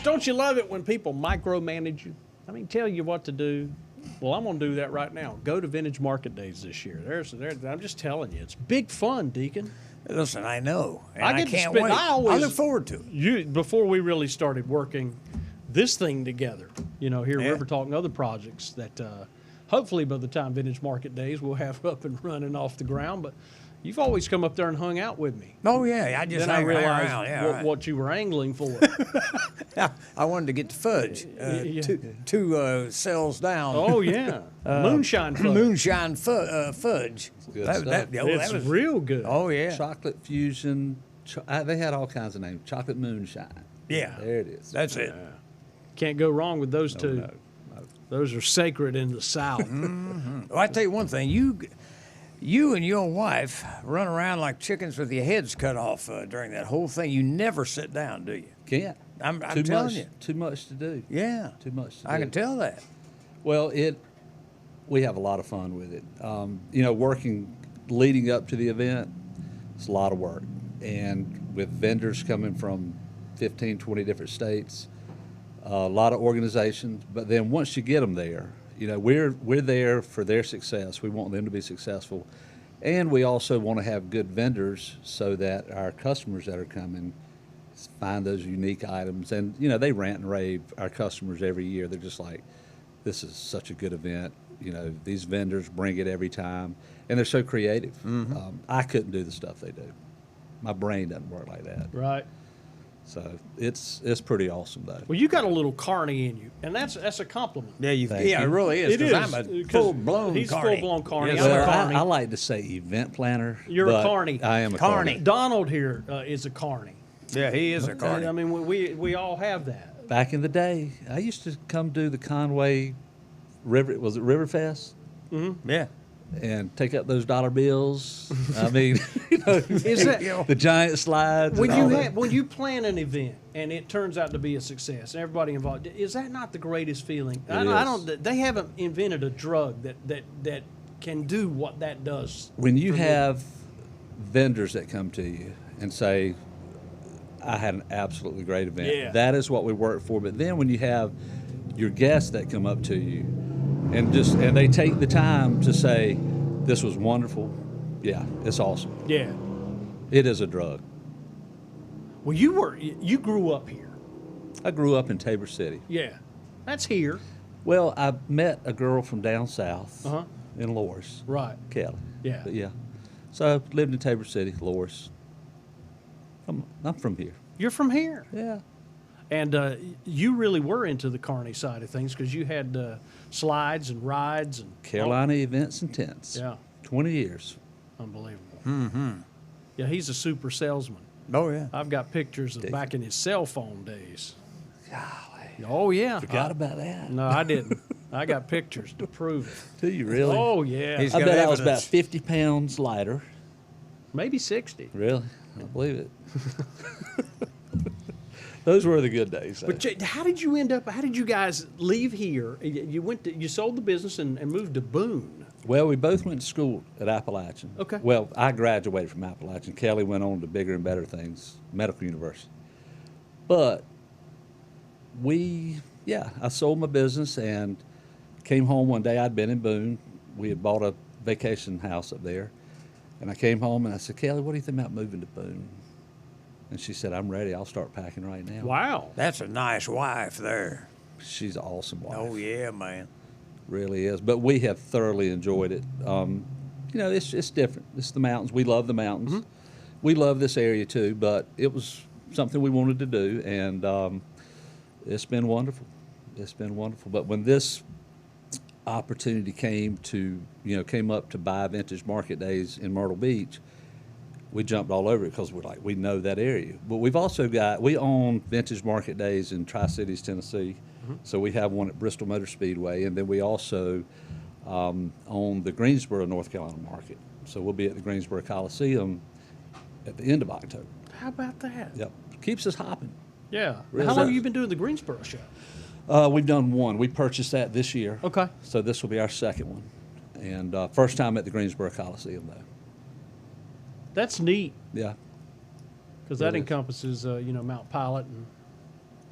Don't you love it when people micromanage you? I mean, tell you what to do. Well, I'm going to do that right now. Go to Vintage Market Days this year. I'm just telling you, it's big fun, Deacon. Listen, I know. And I get to can't spend. wait. I look forward to it. Before we really started working this thing together, here at Yeah. River Talk and other projects that hopefully by the time Vintage Market Days we'll have up and running off the ground. But you've always come up there and hung out with me. Oh, yeah. I just Then I hang realized around. Yeah, what you were angling for. I wanted to get the fudge. Yeah. Two cells down. Oh, yeah. Moonshine fudge. Moonshine fudge. good stuff. It's real good. Oh, yeah. Chocolate fusion. They had all kinds of names. Chocolate moonshine. Yeah. There it is. That's it. Can't go wrong with those two. No. Those are sacred in the South. Well, I tell you one thing. You and your wife run around like chickens with your heads cut off during that whole thing. You never sit down, do you? Can't. I'm Too telling much, you. Too much to do. Yeah. Too much to do. I can tell that. Well, we have a lot of fun with it. Working leading up to the event, it's a lot of work. And with vendors coming from 15, 20 different states, a lot of organizations. But then once you get them there, we're there for their success. We want them to be successful. And we also want to have good vendors so that our customers that are coming find those unique items. And, they rant and rave our customers every year. They're just like, this is such a good event. These vendors bring it every time. And they're so creative. Mm-hmm. I couldn't do the stuff they do. My brain doesn't work like that. Right. So it's pretty awesome, though. Well, you got a little carny in you, and that's a compliment. Yeah, Thank it you. really is. It Because is, I'm a 'cause full-blown he's carny. full-blown carny. Yes, I'm a sir. carny. I like to say event planner. You're a but carny. I am a Carny. carny. Donald here is a carny. Yeah, he is a carny. I mean, we all have that. Back in the day, I used to come do the Conway River. Was it Riverfest? Yeah. And take up those dollar bills. I mean, Is that the giant slides. when and all you that. when you plan an event and it turns out to be a success, and everybody involved? Is that not the greatest feeling? I is. don't. They haven't invented a drug that can do what that does. When you for me. have vendors that come to you and say, I had an absolutely great event. Yeah. That is what we work for. But then when you have your guests that come up to you and they take the time to say, this was wonderful. Yeah, it's awesome. Yeah. It is a drug. Well, you grew up here. I grew up in Tabor City. Yeah. That's here. Well, I met a girl from down south Uh-huh. in Loris, Right. Kelly. Yeah. But yeah. So I lived in Tabor City, Loris. I'm from here. You're from here. Yeah. And you really were into the carny side of things because you had slides and rides and Carolina Events and Tents. Yeah. 20 years. Unbelievable. Mm-hmm. Yeah, he's a super salesman. Oh, yeah. I've got pictures of back in his cell phone days. Golly. Oh yeah. Forgot about that. No, I didn't. I got pictures to prove it. Do you really? Oh yeah. He's I got bet I was about evidence. 50 pounds lighter. Maybe 60. Really? I believe it. Those were the good days. Though. But how did you end up? How did you guys leave here? You sold the business and moved to Boone. Well, we both went to school at Appalachian. Okay. Well, I graduated from Appalachian. Kelly went on to bigger and better things, Medical University. But I sold my business and came home one day. I'd been in Boone. We had bought a vacation house up there. And I came home and I said, Kelly, what do you think about moving to Boone? And she said, I'm ready. I'll start packing right now. Wow. That's a nice wife there. She's an awesome wife. Oh, yeah, man. Really is. But we have thoroughly enjoyed it. It's different. It's the mountains. We love the mountains. Mm-hmm. We love this area too, but it was something we wanted to do, and it's been wonderful. It's been wonderful. But when this opportunity came up to buy Vintage Market Days in Myrtle Beach, we jumped all over it because we know that area. But we've also we own Vintage Market Days in Tri-Cities, Tennessee. Mm-hmm. So we have one at Bristol Motor Speedway, and then we also own the Greensboro, North Carolina market. So we'll be at the Greensboro Coliseum at the end of October. How about that? Yep. Keeps us hopping. Yeah. Really How long does. have you been doing the Greensboro show? We've done one. We purchased that this year. Okay. So this will be our second one. And first time at the Greensboro Coliseum, though. That's neat Yeah. because that It is. encompasses Mount Pilot and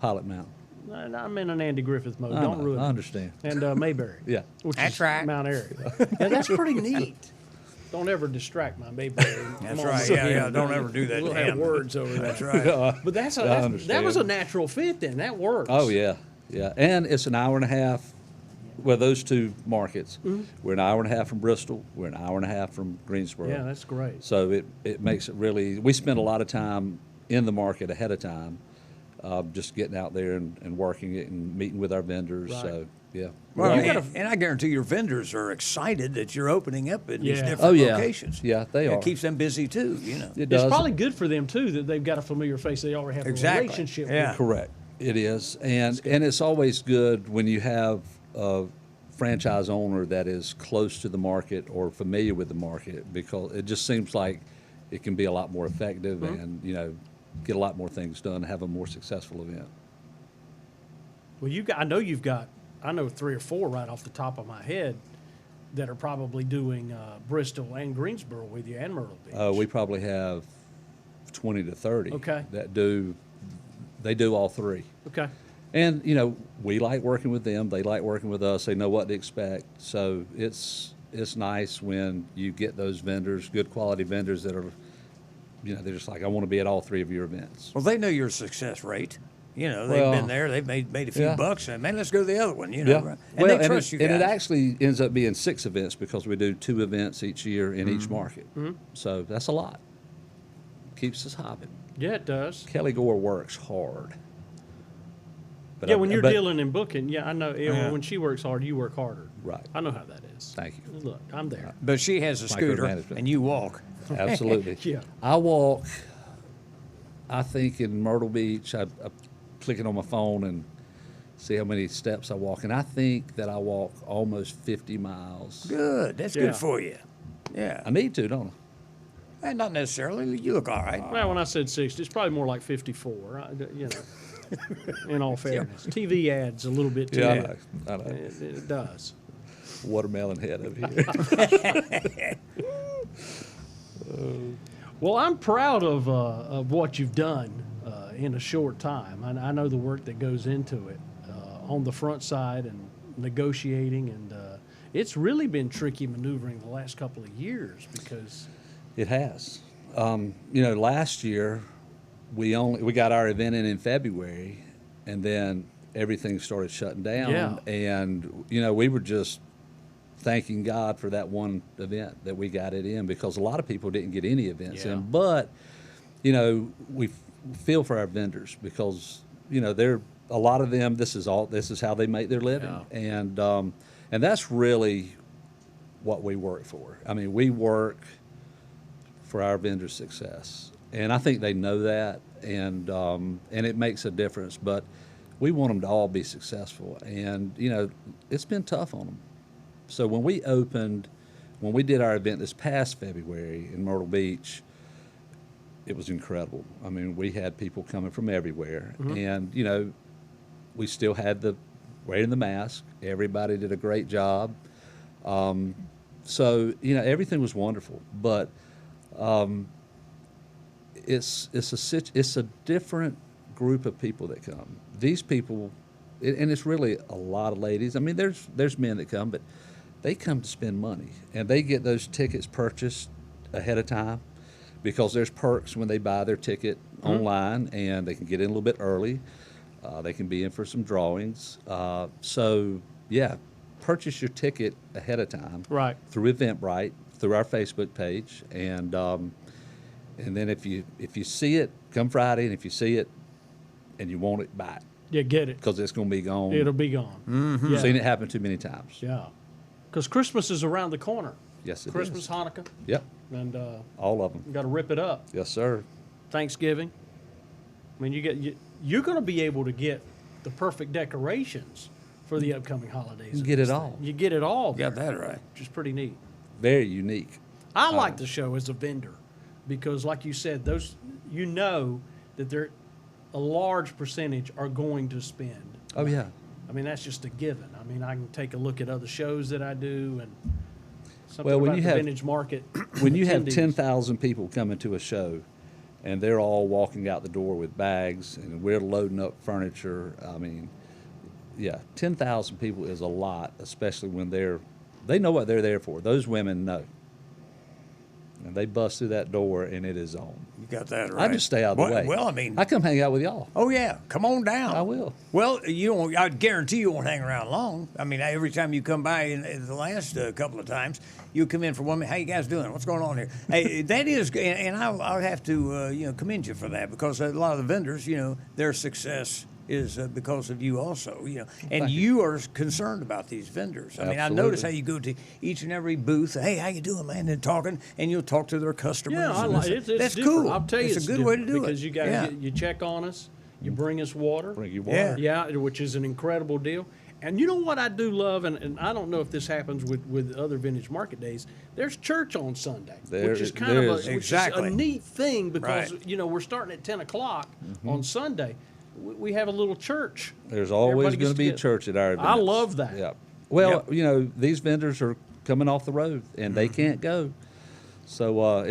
Pilot Mount. I'm in an Andy Griffith mode. I Don't know, ruin it. I understand. And Mayberry. Yeah. Which That's is right. Mount Airy. Yeah, that's pretty neat. Don't ever distract my Mayberry. That's right. Yeah, don't ever do that We'll to have him. words over there. That's right. But that understand. was a natural fit then. That works. Oh, yeah. Yeah. And it's an hour and a half. Well, those two markets. Mm-hmm. We're an hour and a half from Bristol. We're an hour and a half from Greensboro. Yeah, that's great. So it makes it really, we spend a lot of time in the market ahead of time, just getting out there and working it and meeting with our vendors. Right. So, yeah. Well, You and, gotta- and I guarantee your vendors are excited that you're opening up in these Yeah. different Oh, yeah. locations. Yeah, they are. It keeps them busy too, you know. It It's does. probably good for them too that they've got a familiar face they already have Exactly. a relationship Yeah. with. Correct. It is. And it's always good when you have a franchise owner that is close to the market or familiar with the market, because it just seems like it can be a lot more effective and, get a lot more things done, have a more successful event. Well, I know 3 or 4 right off the top of my head that are probably doing Bristol and Greensboro with you and Myrtle Beach. We probably have 20 to 30 Okay. that do all three. Okay. And, we like working with them. They like working with us. They know what to expect. So it's nice when you get those vendors, good quality vendors that are, they're just like, I want to be at all 3 of your events. Well, they know your success rate. They've Well, been there. They've made a few yeah. bucks, and man, let's go to the other one. Yeah. And Well, they trust you guys. and it actually ends up being 6 events because we do 2 events each year in each market. So that's a lot. Keeps us hopping. Yeah, it does. Kelly Gore works hard. But Yeah, I- when you're but- dealing and booking, yeah, I know. Yeah. When she works hard, you work harder. Right. I know how that is. Thank you. Look, I'm there. But she has a scooter, Micromanagement. and you walk. Absolutely. Yeah. I walk, I think in Myrtle Beach, I click it on my phone and see how many steps I walk. And I think that I walk almost 50 miles. Good. That's Yeah. good for you. Yeah. I need to, don't And not necessarily. You look all right. Well, when I said 60, it's probably more like 54. In all fairness, TV adds a little bit I? to Yeah, it. I know. It does. Watermelon head over here. Well, I'm proud of what you've done in a short time. I know the work that goes into it on the front side and negotiating, and it's really been tricky maneuvering the last couple of years because It has. Last year we got our event in February, and then everything started shutting down. Yeah. And we were just thanking God for that one event that we got it in, because a lot of people didn't get any events Yeah. in. But we feel for our vendors, because they're a lot of them. This is how they make their living, Yeah. and that's really what we work for. I mean, we work for our vendors' success, and I think they know that, and it makes a difference. But we want them to all be successful, and it's been tough on them. So when we did our event this past February in Myrtle Beach, it was incredible. I mean, we had people coming from everywhere, and we still had wearing the mask. Everybody did a great job. So everything was wonderful, but it's a different group of people that come. These people, and it's really a lot of ladies. I mean, there's men that come, but they come to spend money, and they get those tickets purchased ahead of time, because there's perks when they buy their ticket online, and they can get in a little bit early. They can be in for some drawings. So yeah, purchase your ticket ahead of time. Right. Through Eventbrite, through our Facebook page, and then if you see it, come Friday, and if you see it and you want it, buy it, yeah, get it. because it's going to be gone. It'll be gone. I've Yeah. seen it happen too many times. Yeah. Because Christmas is around the corner. Yes, it Christmas, is. Hanukkah, Yep, and all of them. you got to rip it up. Yes, sir. Thanksgiving. I mean, you're going to be able to get the perfect decorations for the upcoming holidays. You of get this it thing. all. You get it all. Got there, that right. which is pretty neat. Very unique. I like the show as a vendor because, like you said, that they're a large percentage are going to spend. Oh yeah. I mean, that's just a given. I mean, I can take a look at other shows that I do and something Well, when about you the have- vintage market. When you have attendees. 10,000 people coming to a show, and they're all walking out the door with bags, and we're loading up furniture. I mean, yeah, 10,000 people is a lot, especially when they know what they're there for. Those women know. And they bust through that door, and it is on. You got that right. I just stay out of the way. Well, I mean, I come hang out with y'all. oh yeah, come on down. I will. Well, you won't. I guarantee you won't hang around long. I mean, every time you come by, in the last couple of times, you come in for 1 minute. How you guys doing? What's going on here? Hey, that is, and I'll have to commend you for that, because a lot of the vendors, their success is because of you also, and you are concerned about these vendors. I mean, I notice how you go to each and every booth. Hey, how you doing, man? And talking, and you'll talk to their customers. Yeah, I like it. That's different. cool. I'll tell you, it's a good way to do because it. you guys, you check on us, you bring us water. Bring you water. Yeah. Yeah, which is an incredible deal. And you know what I do love, and I don't know if this happens with other vintage market days. There's church on Sunday, which is kind of a neat thing, because we're starting at 10 o'clock on Sunday. We have a little church. There's always going to be church at our events. I love that. Yeah. Well, these vendors are coming off the road, and they can't go. So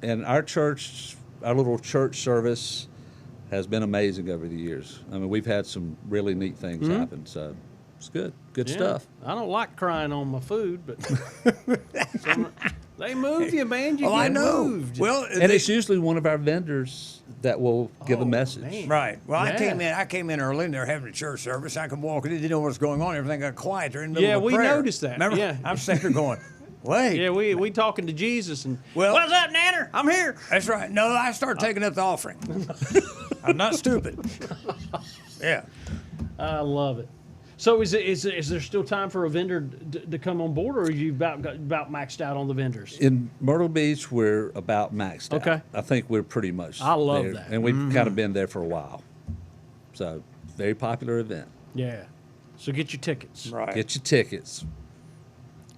and our church, our little church service has been amazing over the years. I mean, we've had some really neat things happen. So it's good. Good stuff. I don't like crying on my food, but they move you, man. You get I know. moved. Well, And it's usually one of our vendors that will give a message. Man. right. Well, Yeah. I came in early, and they're having a church service. I could walk in, didn't know what's going on. Everything got quiet. They're in the middle of a we prayer. noticed that. Remember? Yeah. I'm sitting there going, wait. Yeah, we talking to Jesus, and Well- what's up, Nanner? I'm here. That's right. No, I started taking up the offering. I'm not stupid. Yeah. I love it. So is there still time for a vendor to come on board, or are you about maxed out on the vendors? In Myrtle Beach, we're about maxed out. Okay. I think we're pretty much I love there. that. And we've kind of been there for a while. So, very popular event. Yeah. So get your tickets. Right. Get your tickets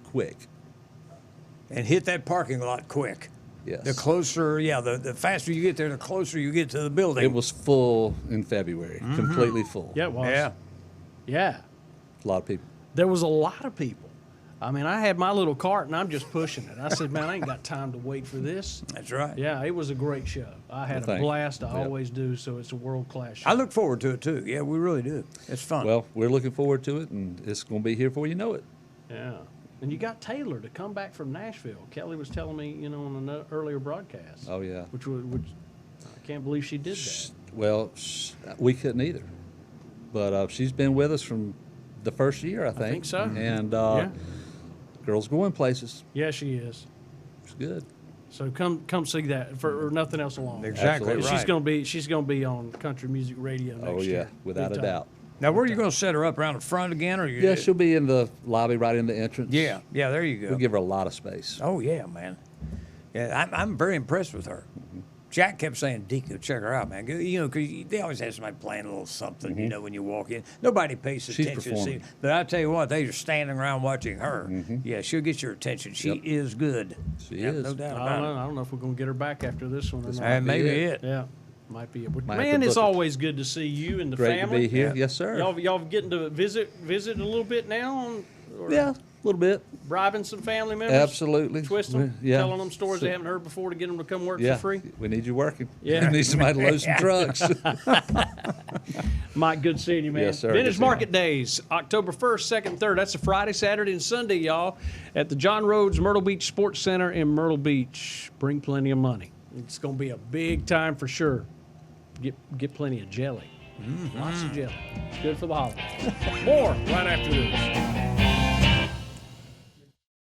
quick. And hit that parking lot quick. Yes. The closer, the faster you get there, the closer you get to the building. It was full in February, completely full. Yeah, it was. Yeah. Yeah. A lot of people. There was a lot of people. I mean, I had my little cart, and I'm just pushing it. I said, man, I ain't got time to wait for this. That's right. Yeah, it was a great show. I had Well, a blast. I Yep. always do, so it's a world-class show. I look forward to it, too. Yeah, we really do. It's fun. Well, we're looking forward to it, and it's going to be here before you know it. Yeah. And you got Taylor to come back from Nashville. Kelly was telling me, on an earlier broadcast. Oh, yeah. Which I can't believe she did that. Well, we couldn't either. But she's been with us from the first year, I think. so. And Yeah. girl's going places. Yeah, she is. It's good. So come see that for or nothing else along. Exactly Absolutely. right. She's gonna be on country music radio next Oh, yeah, year. without Big a time. doubt. Now, where are you going to set her up? Around the front again? Or you? Yeah, she'll be in the lobby right in the entrance. Yeah, there you go. We'll give her a lot of space. Oh, yeah, man. Yeah, I'm very impressed with her. Jack kept saying, Deacon, check her out, man. Because they always have somebody playing a little something, when you walk in. Nobody pays She's attention. performing. But I tell you what, they are standing around watching her. Yeah, she'll get your attention. She is good. She Yeah, is. No doubt I about don't know if we're gonna get her back after this one or This not. might it. be Maybe it. it. Yeah, might be. But Might have man, to it's book it. always good to see you and the Great family. to be here. Yeah. Yes, sir. Y'all getting to visit a little bit now? Or Yeah, a little bit. bribing some family members. Absolutely. Twist them, Yeah. telling them stories they haven't heard before to get them to come work Yeah, for free. we need you working. Yeah. We need somebody to load some trucks. Mike, good seeing you, man. Yes, sir. Vintage Good seeing you. Market Days, October 1st, 2nd, 3rd. That's a Friday, Saturday, and Sunday, y'all, at the John Rhodes Myrtle Beach Sports Center in Myrtle Beach. Bring plenty of money. It's going to be a big time for sure. Get plenty of jelly. Lots of jelly. It's good for the holidays. More right after this.